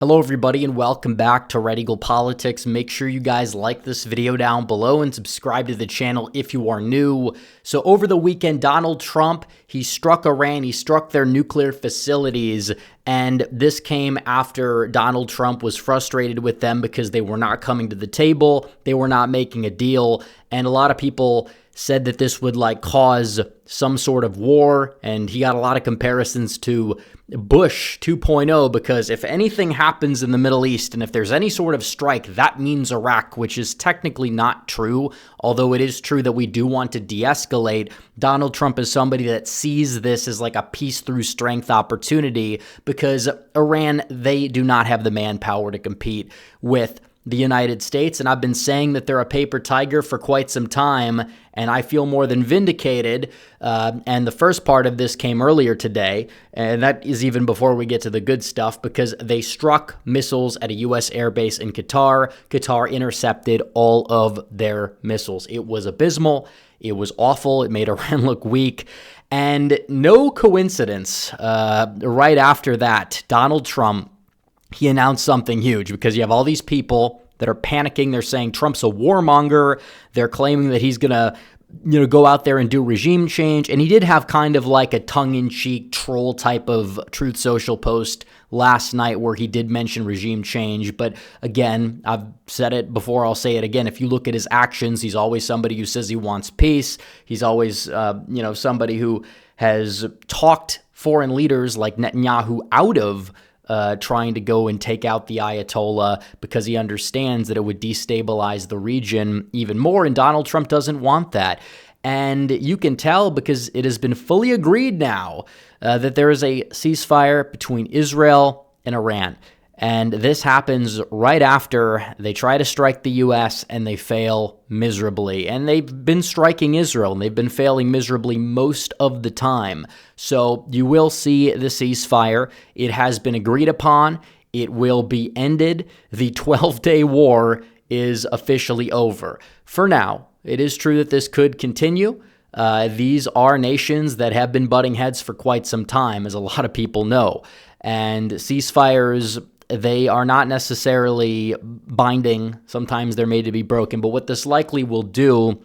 Hello everybody and welcome back to Red Eagle Politics. Make sure you guys like this video down below and subscribe to the channel if you are new. So over the weekend, Donald Trump, he struck Iran, he struck their nuclear facilities, and this came after Donald Trump was frustrated with them because they were not coming to the table, they were not making a deal, and a lot of people said that this would cause some sort of war, and he got a lot of comparisons to Bush 2.0 because if anything happens in the Middle East and if there's any sort of strike, that means Iraq, which is technically not true, although it is true that we do want to de-escalate. Donald Trump is somebody that sees this as like a peace through strength opportunity because Iran, they do not have the manpower to compete with the United States, and I've been saying that they're a paper tiger for quite some time, and I feel more than vindicated, and the first part of this came earlier today, and that is even before we get to the good stuff, because they struck missiles at a U.S. airbase in Qatar. Qatar intercepted all of their missiles. It was abysmal. It was awful. It made Iran look weak. And no coincidence, right after that, Donald Trump, he announced something huge because you have all these people that are panicking. They're saying Trump's a warmonger. They're claiming that he's going to, go out there and do regime change. And he did have kind of like a tongue-in-cheek troll type of Truth Social post last night where he did mention regime change. But again, I've said it before, I'll say it again. If you look at his actions, he's always somebody who says he wants peace. He's always, somebody who has talked foreign leaders like Netanyahu out of trying to go and take out the Ayatollah because he understands that it would destabilize the region even more, and Donald Trump doesn't want that. And you can tell because it has been fully agreed now that there is a ceasefire between Israel and Iran. And this happens right after they try to strike the U.S. and they fail miserably. And they've been striking Israel and they've been failing miserably most of the time. So you will see the ceasefire. It has been agreed upon. It will be ended. The 12-day war is officially over. For now, it is true that this could continue. These are nations that have been butting heads for quite some time, as a lot of people know. And ceasefires, they are not necessarily binding. Sometimes they're made to be broken. But what this likely will do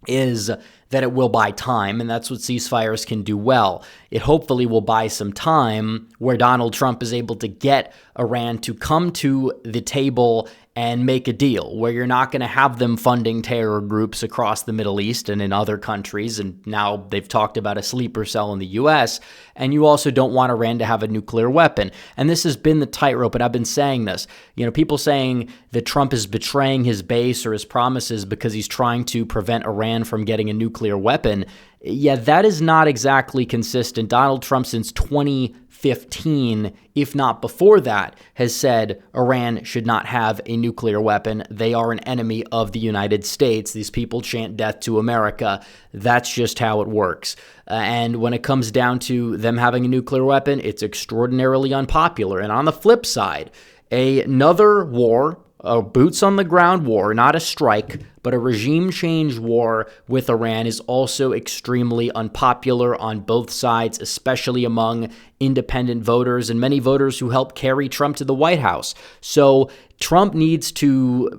is that it will buy time, and that's what ceasefires can do well. It hopefully will buy some time where Donald Trump is able to get Iran to come to the table and make a deal where you're not going to have them funding terror groups across the Middle East and in other countries. And now they've talked about a sleeper cell in the U.S. And you also don't want Iran to have a nuclear weapon. And this has been the tightrope. And I've been saying this, people saying that Trump is betraying his base or his promises because he's trying to prevent Iran from getting a nuclear weapon. Yeah, that is not exactly consistent. Donald Trump, since 2015, if not before that, has said Iran should not have a nuclear weapon. They are an enemy of the United States. These people chant death to America. That's just how it works. And when it comes down to them having a nuclear weapon, it's extraordinarily unpopular. And on the flip side, another war, a boots on the ground war, not a strike, but a regime change war with Iran is also extremely unpopular on both sides, especially among independent voters and many voters who helped carry Trump to the White House. So Trump needs to,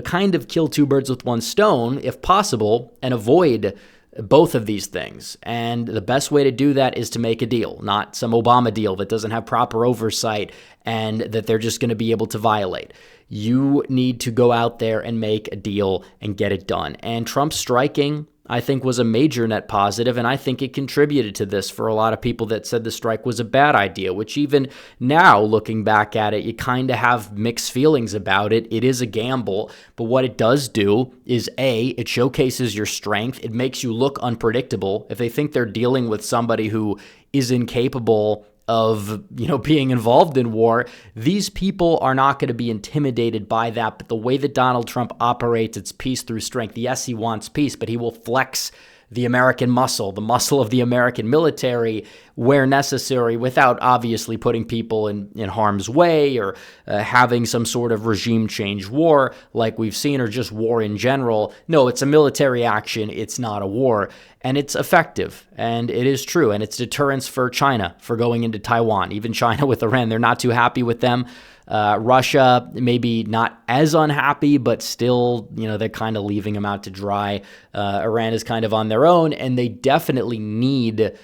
kind of kill two birds with one stone, if possible, and avoid both of these things. And the best way to do that is to make a deal, not some Obama deal that doesn't have proper oversight and that they're just going to be able to violate. You need to go out there and make a deal and get it done. And Trump striking, I think, was a major net positive, and I think it contributed to this for a lot of people that said the strike was a bad idea, which even now, looking back at it, you kind of have mixed feelings about it. It is a gamble, but what it does do is, A, it showcases your strength. It makes you look unpredictable. If they think they're dealing with somebody who is incapable of, being involved in war, these people are not going to be intimidated by that. But the way that Donald Trump operates, it's peace through strength. Yes, he wants peace, but he will flex the American muscle, the muscle of the American military where necessary, without obviously putting people in harm's way or having some sort of regime change war like we've seen, or just war in general. No, it's a military action. It's not a war. And it's effective, and it is true, and it's deterrence for China for going into Taiwan. Even China with Iran, they're not too happy with them. Russia, maybe not as unhappy, but still, they're kind of leaving them out to dry. Iran is kind of on their own, and they definitely need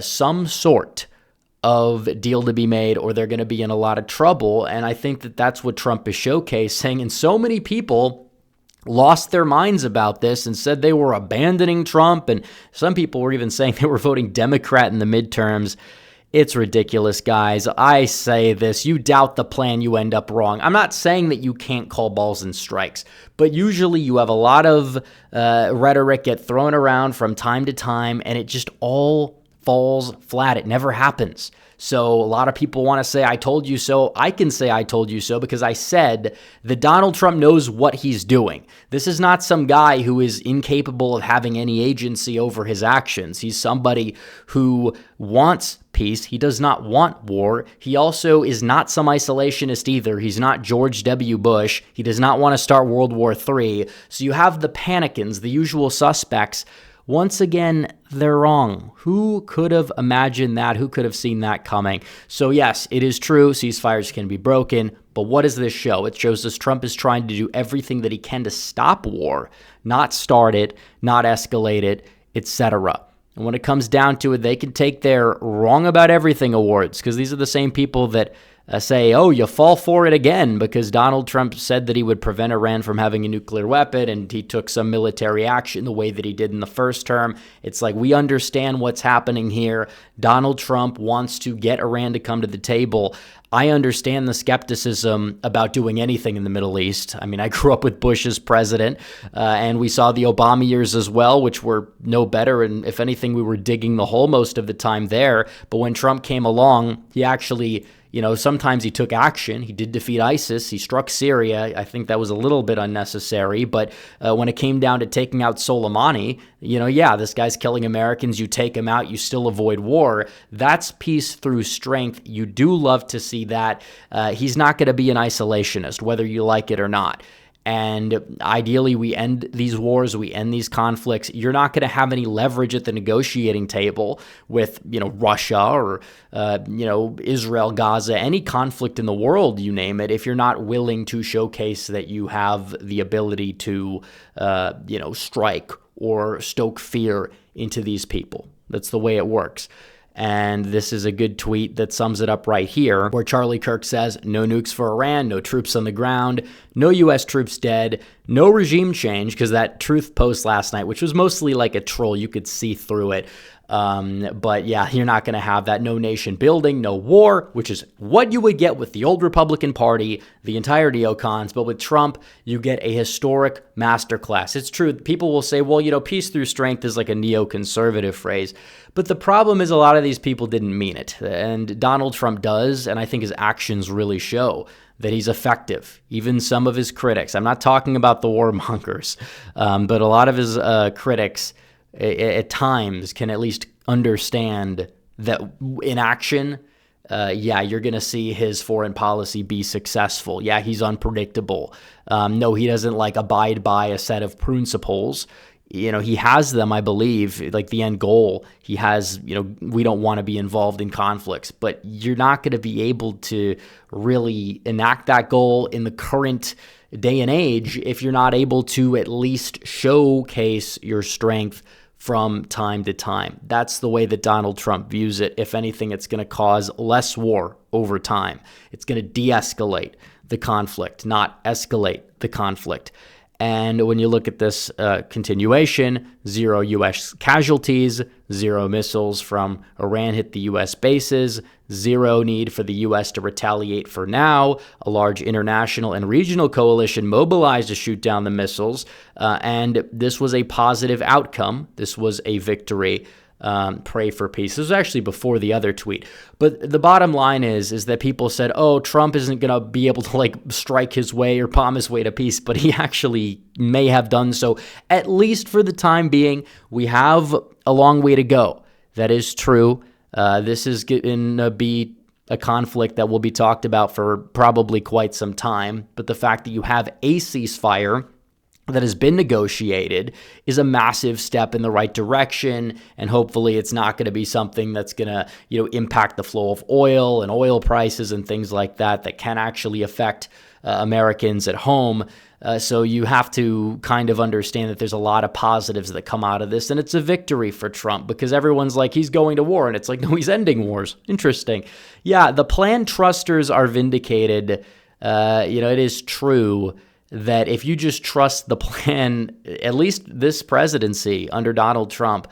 some sort of deal to be made, or they're going to be in a lot of trouble. And I think that that's what Trump is showcasing. And so many people lost their minds about this and said they were abandoning Trump. And some people were even saying they were voting Democrat in the midterms. It's ridiculous, guys. I say this, you doubt the plan, you end up wrong. I'm not saying that you can't call balls and strikes, but usually you have a lot of rhetoric get thrown around from time to time, and it just all falls flat. It never happens. So a lot of people want to say, I told you so. I can say I told you so because I said that Donald Trump knows what he's doing. This is not some guy who is incapable of having any agency over his actions. He's somebody who wants peace. He does not want war. He also is not some isolationist either. He's not George W. Bush. He does not want to start World War III. So you have the panicans, the usual suspects. Once again, they're wrong. Who could have imagined that? Who could have seen that coming? So yes, it is true, ceasefires can be broken, but what does this show? It shows us Trump is trying to do everything that he can to stop war, not start it, not escalate it, etc. And when it comes down to it, they can take their wrong about everything awards, because these are the same people that say, oh, you fall for it again because Donald Trump said that he would prevent Iran from having a nuclear weapon and he took some military action the way that he did in the first term. It's like, we understand what's happening here. Donald Trump wants to get Iran to come to the table. I understand the skepticism about doing anything in the Middle East. I mean, I grew up with Bush as president, and we saw the Obama years as well, which were no better. And if anything, we were digging the hole most of the time there. But when Trump came along, he actually, sometimes he took action. He did defeat ISIS. He struck Syria. I think that was a little bit unnecessary. But when it came down to taking out Soleimani, this guy's killing Americans. You take him out. You still avoid war. That's peace through strength. You do love to see that. He's not going to be an isolationist, whether you like it or not. And ideally, we end these wars, we end these conflicts. You're not going to have any leverage at the negotiating table with, Russia or, Israel, Gaza, any conflict in the world, you name it, if you're not willing to showcase that you have the ability to, strike or stoke fear into these people. That's the way it works. And this is a good tweet that sums it up right here, where Charlie Kirk says, no nukes for Iran, no troops on the ground, no U.S. troops dead, no regime change, because that truth post last night, which was mostly like a troll, you could see through it. But yeah, you're not going to have that. No nation building, no war, which is what you would get with the old Republican Party, the entire neocons. But with Trump, you get a historic masterclass. It's true. People will say, well, peace through strength is like a neoconservative phrase. But the problem is a lot of these people didn't mean it. And Donald Trump does. And I think his actions really show that he's effective. Even some of his critics. I'm not talking about the warmongers, but a lot of his critics at times can at least understand that in action, you're going to see his foreign policy be successful. Yeah, he's unpredictable. No, he doesn't abide by a set of principles. He has them, I believe, like the end goal. He has, we don't want to be involved in conflicts, but you're not going to be able to really enact that goal in the current day and age if you're not able to at least showcase your strength from time to time. That's the way that Donald Trump views it. If anything, it's going to cause less war over time. It's going to de-escalate the conflict, not escalate the conflict. And when you look at this continuation, 0 U.S. casualties, 0 missiles from Iran hit the U.S. bases, 0 need for the U.S. to retaliate for now, a large international and regional coalition mobilized to shoot down the missiles, and this was a positive outcome. This was a victory. Pray for peace. This was actually before the other tweet. But the bottom line is that people said, oh, Trump isn't going to be able to strike his way or bomb his way to peace, but he actually may have done so. At least for the time being, we have a long way to go. That is true. This is going to be a conflict that will be talked about for probably quite some time. But the fact that you have a ceasefire that has been negotiated is a massive step in the right direction, and hopefully it's not going to be something that's going to, impact the flow of oil and oil prices and things like that that can actually affect Americans at home. So you have to kind of understand that there's a lot of positives that come out of this, and it's a victory for Trump because everyone's like, he's going to war, and it's like, no, he's ending wars. Interesting. Yeah, the plan trusters are vindicated. It is true that if you just trust the plan, at least this presidency under Donald Trump,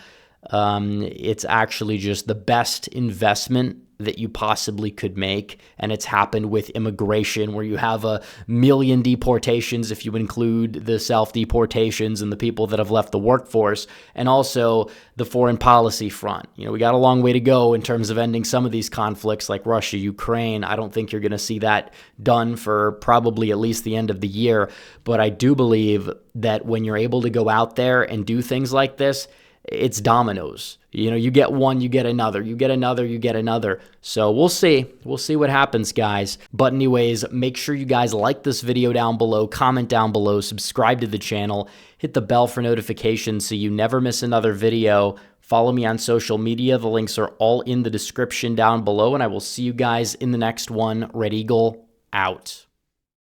it's actually just the best investment that you possibly could make. And it's happened with immigration, where you have 1 million deportations if you include the self-deportations and the people that have left the workforce, and also the foreign policy front. We got a long way to go in terms of ending some of these conflicts like Russia, Ukraine. I don't think you're going to see that done for probably at least the end of the year. But I do believe that when you're able to go out there and do things like this, it's dominoes. You get one, you get another, you get another, you get another. So we'll see. We'll see what happens, guys. But anyways, make sure you guys like this video down below, comment down below, subscribe to the channel, hit the bell for notifications so you never miss another video. Follow me on social media. The links are all in the description down below, and I will see you guys in the next one. Red Eagle out.